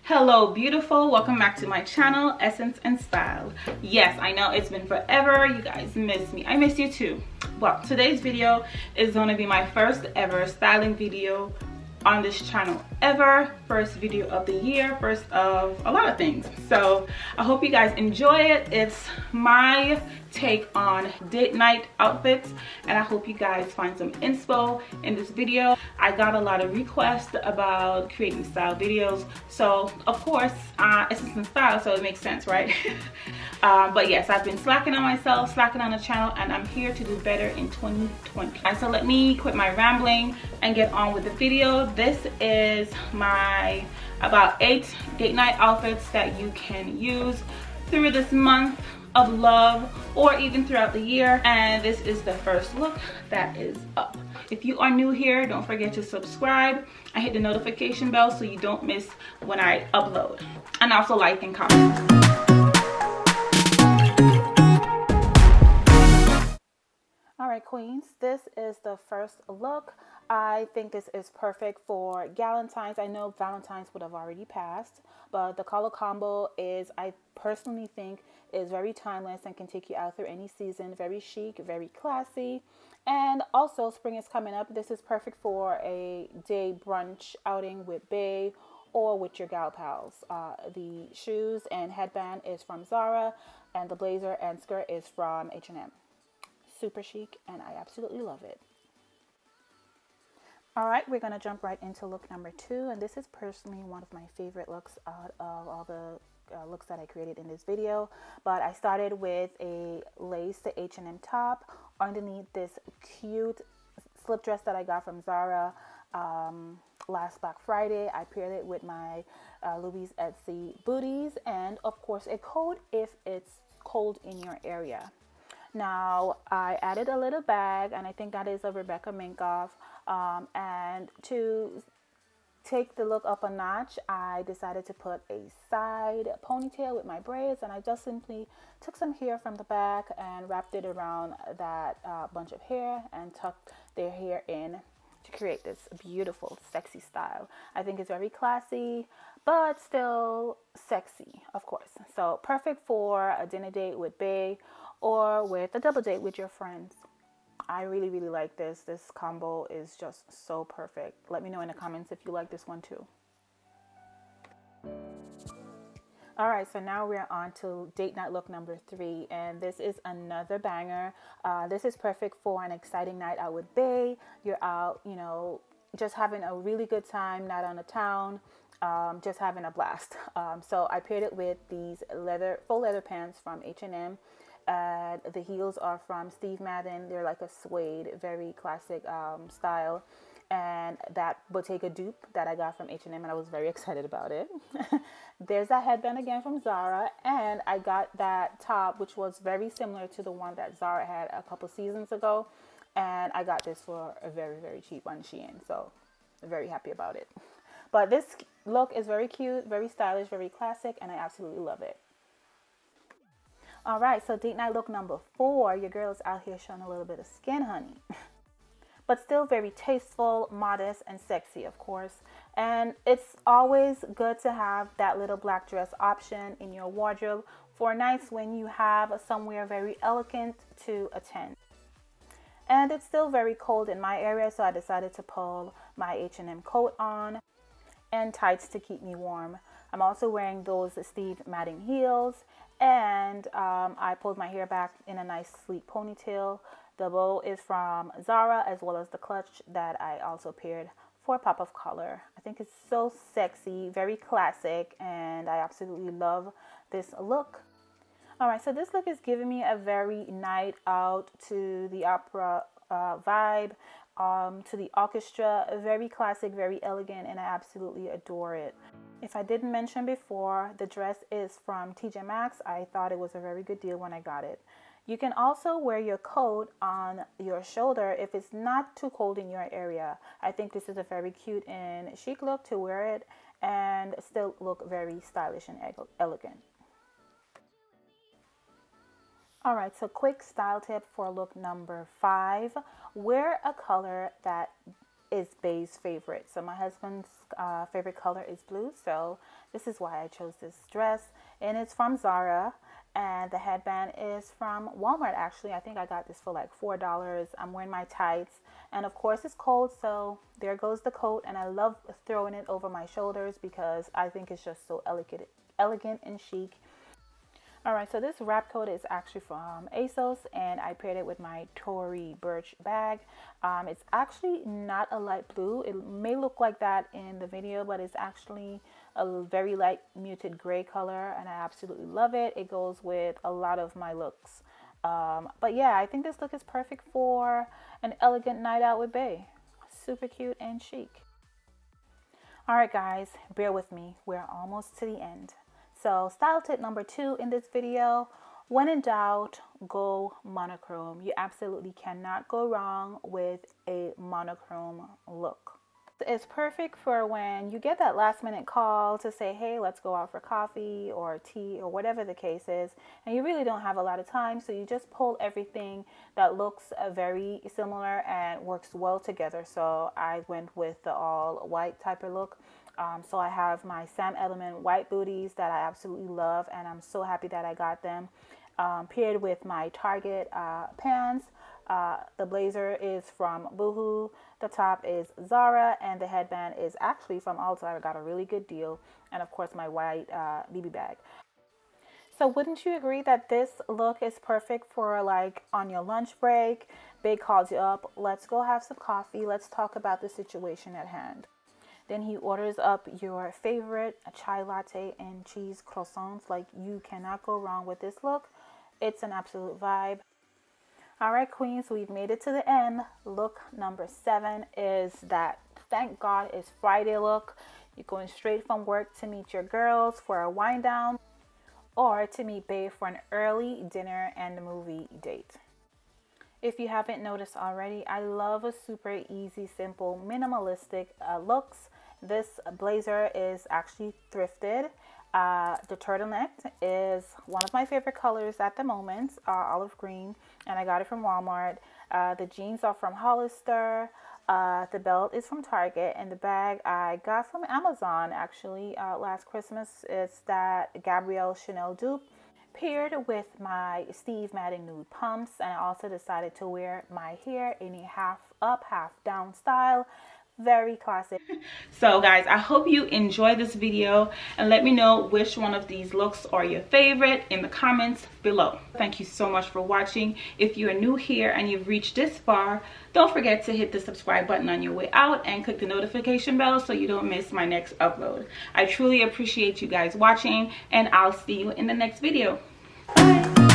Hello beautiful, welcome back to my channel, Essence and Style. Yes, I know it's been forever. You guys miss me. I miss you too. Well, today's video is going to be my first ever styling video on this channel ever. First video of the year, first of a lot of things. So I hope you guys enjoy it. It's my take on date night outfits, and I hope you guys find some inspo in this video. I got a lot of requests about creating style videos, so of course it's in style, so it makes sense, right? But yes, I've been slacking on myself, slacking on the channel, and I'm here to do better in 2020. And so let me quit my rambling and get on with the video. This is my about 8 date night outfits that you can use through this month of love, or even throughout the year. And this is the first look that is up. If you are new here, don't forget to subscribe and hit the notification bell so you don't miss when I upload, and also like and comment. All right, queens, this is the first look. I think this is perfect for Galentine's. I know Valentine's would have already passed, but the color combo is, I personally think, is very timeless and can take you out through any season. Very chic, very classy. And also, spring is coming up. This is perfect for a day brunch outing with bae or with your gal pals. The shoes and headband is from Zara, and the blazer and skirt is from H&M. Super chic, and I absolutely love it. All right, we're gonna jump right into look number 2, and this is personally one of my favorite looks out of all the looks that I created in this video. But I started with a lace to H&M top underneath this cute slip dress that I got from Zara last Black Friday. I paired it with my Louise Etsy booties, and of course a coat if it's cold in your area. Now, I added a little bag, and I think that is a Rebecca Minkoff. And to take the look up a notch, I decided to put a side ponytail with my braids, and I just simply took some hair from the back and wrapped it around that bunch of hair and tucked their hair in to create this beautiful, sexy style. I think it's very classy, but still sexy, of course. So perfect for a dinner date with bae or with a double date with your friends. I really, really like this. This combo is just so perfect. Let me know in the comments if you like this one too. All right, so now we're on to date night look number 3, and this is another banger. This is perfect for an exciting night out with bae. You're out, you know, just having a really good time, not on the town, just having a blast. So I paired it with these faux leather pants from H&M. The heels are from Steve Madden. They're like a suede, very classic style. And that Bottega dupe that I got from H&M, and I was very excited about it. There's that headband again from Zara, and I got that top, which was very similar to the one that Zara had a couple seasons ago, and I got this for a very, very cheap on Shein, so I'm very happy about it. But this look is very cute, very stylish, very classic, and I absolutely love it. All right, so date night look number 4. Your girl is out here showing a little bit of skin, honey. But still very tasteful, modest, and sexy, of course. And it's always good to have that little black dress option in your wardrobe for nights when you have somewhere very elegant to attend. And it's still very cold in my area, so I decided to pull my H&M coat on and tights to keep me warm. I'm also wearing those Steve Madden heels, and I pulled my hair back in a nice sleek ponytail. The bow is from Zara, as well as the clutch that I also paired for a pop of color. I think it's so sexy, very classic, and I absolutely love this look. All right, so this look is giving me a very night out to the opera vibe, to the orchestra. Very classic, very elegant, and I absolutely adore it. If I didn't mention before, the dress is from TJ Maxx. I thought it was a very good deal when I got it. You can also wear your coat on your shoulder if it's not too cold in your area. I think this is a very cute and chic look to wear it and still look very stylish and elegant. All right, so quick style tip for look number 5. Wear a color that is Bay's favorite. So my husband's favorite color is blue. So this is why I chose this dress. And it's from Zara. And the headband is from Walmart, actually. I think I got this for like $4. I'm wearing my tights. And of course it's cold, so there goes the coat. And I love throwing it over my shoulders because I think it's just so elegant and chic. All right, so this wrap coat is actually from ASOS, and I paired it with my Tory Burch bag. It's actually not a light blue. It may look like that in the video, but it's actually a very light muted gray color, and I absolutely love it. It goes with a lot of my looks. But yeah, I think this look is perfect for an elegant night out with Bay. Super cute and chic. All right, guys, bear with me. We're almost to the end. So style tip number 2 in this video: when in doubt, go monochrome. You absolutely cannot go wrong with a monochrome look. It's perfect for when you get that last minute call to say, hey, let's go out for coffee or tea or whatever the case is, and you really don't have a lot of time, so you just pull everything that looks very similar and works well together. So I went with the all white type of look. So I have my Sam Element white booties that I absolutely love, and I'm so happy that I got them. Paired with my Target pants. The blazer is from Boohoo, the top is Zara, and the headband is actually from Ulta. I got a really good deal. And of course my white BB bag. So wouldn't you agree that this look is perfect for like on your lunch break? Big calls you up, let's go have some coffee, let's talk about the situation at hand. Then he orders up your favorite chai latte and cheese croissants. Like, you cannot go wrong with this look. It's an absolute vibe. All right, queens, we've made it to the end. Look number 7 is that thank God it's Friday look. You're going straight from work to meet your girls for a wind down or to meet Bae for an early dinner and movie date. If you haven't noticed already, I love a super easy, simple, minimalistic looks. This blazer is actually thrifted. The turtleneck is one of my favorite colors at the moment, olive green, and I got it from Walmart. The jeans are from Hollister. The belt is from Target, and the bag I got from Amazon actually last Christmas. It's that Gabrielle Chanel dupe, paired with my Steve Madden nude pumps. And I also decided to wear my hair in a half up, half down style. Very classic. So guys, I hope you enjoyed this video, and let me know which one of these looks are your favorite in the comments below. Thank you so much for watching. If you're new here and you've reached this far, don't forget to hit the subscribe button on your way out and click the notification bell so you don't miss my next upload. I truly appreciate you guys watching, and I'll see you in the next video. Bye.